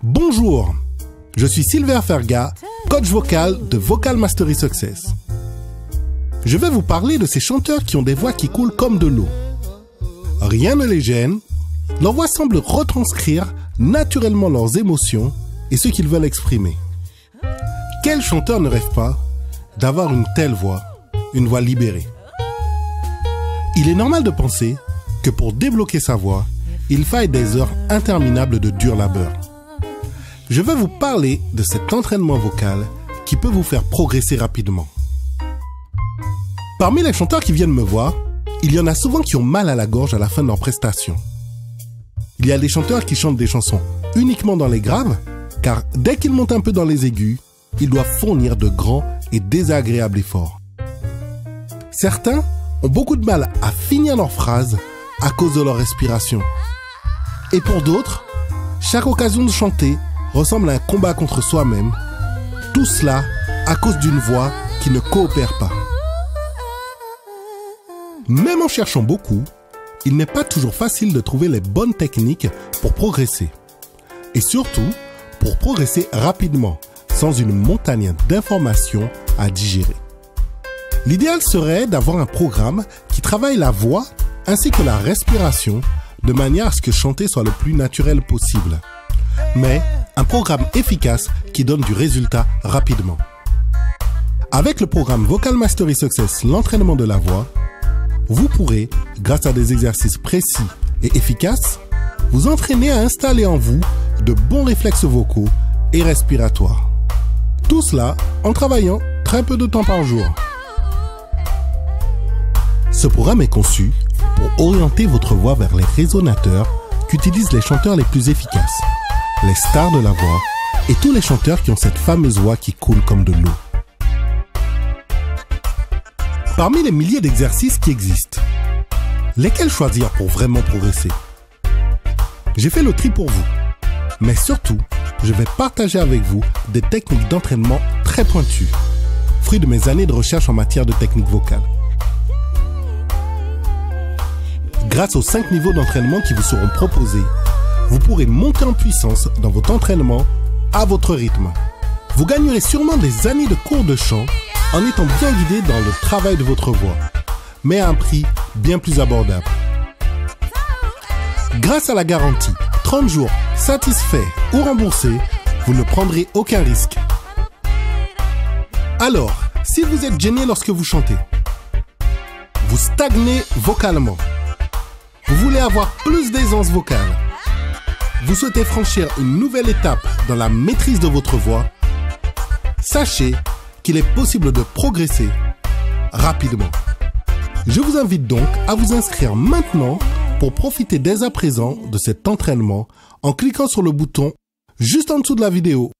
Bonjour, je suis Silver Ferga, coach vocal de Vocal Mastery Success. Je vais vous parler de ces chanteurs qui ont des voix qui coulent comme de l'eau. Rien ne les gêne, leur voix semble retranscrire naturellement leurs émotions et ce qu'ils veulent exprimer. Quel chanteur ne rêve pas d'avoir une telle voix, une voix libérée? Il est normal de penser que pour débloquer sa voix, il faille des heures interminables de dur labeur. Je vais vous parler de cet entraînement vocal qui peut vous faire progresser rapidement. Parmi les chanteurs qui viennent me voir, il y en a souvent qui ont mal à la gorge à la fin de leur prestation. Il y a des chanteurs qui chantent des chansons uniquement dans les graves, car dès qu'ils montent un peu dans les aigus, ils doivent fournir de grands et désagréables efforts. Certains ont beaucoup de mal à finir leurs phrases à cause de leur respiration. Et pour d'autres, chaque occasion de chanter ressemble à un combat contre soi-même. Tout cela à cause d'une voix qui ne coopère pas. Même en cherchant beaucoup, il n'est pas toujours facile de trouver les bonnes techniques pour progresser. Et surtout, pour progresser rapidement, sans une montagne d'informations à digérer. L'idéal serait d'avoir un programme qui travaille la voix ainsi que la respiration de manière à ce que chanter soit le plus naturel possible. Mais un programme efficace qui donne du résultat rapidement. Avec le programme Vocal Mastery Success, l'entraînement de la voix, vous pourrez, grâce à des exercices précis et efficaces, vous entraîner à installer en vous de bons réflexes vocaux et respiratoires. Tout cela en travaillant très peu de temps par jour. Ce programme est conçu pour orienter votre voix vers les résonateurs qu'utilisent les chanteurs les plus efficaces, les stars de la voix et tous les chanteurs qui ont cette fameuse voix qui coule comme de l'eau. Parmi les milliers d'exercices qui existent, lesquels choisir pour vraiment progresser? J'ai fait le tri pour vous, mais surtout, je vais partager avec vous des techniques d'entraînement très pointues, fruit de mes années de recherche en matière de technique vocale. Grâce aux 5 niveaux d'entraînement qui vous seront proposés, vous pourrez monter en puissance dans votre entraînement à votre rythme. Vous gagnerez sûrement des années de cours de chant en étant bien guidé dans le travail de votre voix, mais à un prix bien plus abordable. Grâce à la garantie 30 jours satisfait ou remboursé, vous ne prendrez aucun risque. Alors, si vous êtes gêné lorsque vous chantez, vous stagnez vocalement, vous voulez avoir plus d'aisance vocale, vous souhaitez franchir une nouvelle étape dans la maîtrise de votre voix, sachez qu'il est possible de progresser rapidement. Je vous invite donc à vous inscrire maintenant pour profiter dès à présent de cet entraînement en cliquant sur le bouton juste en dessous de la vidéo.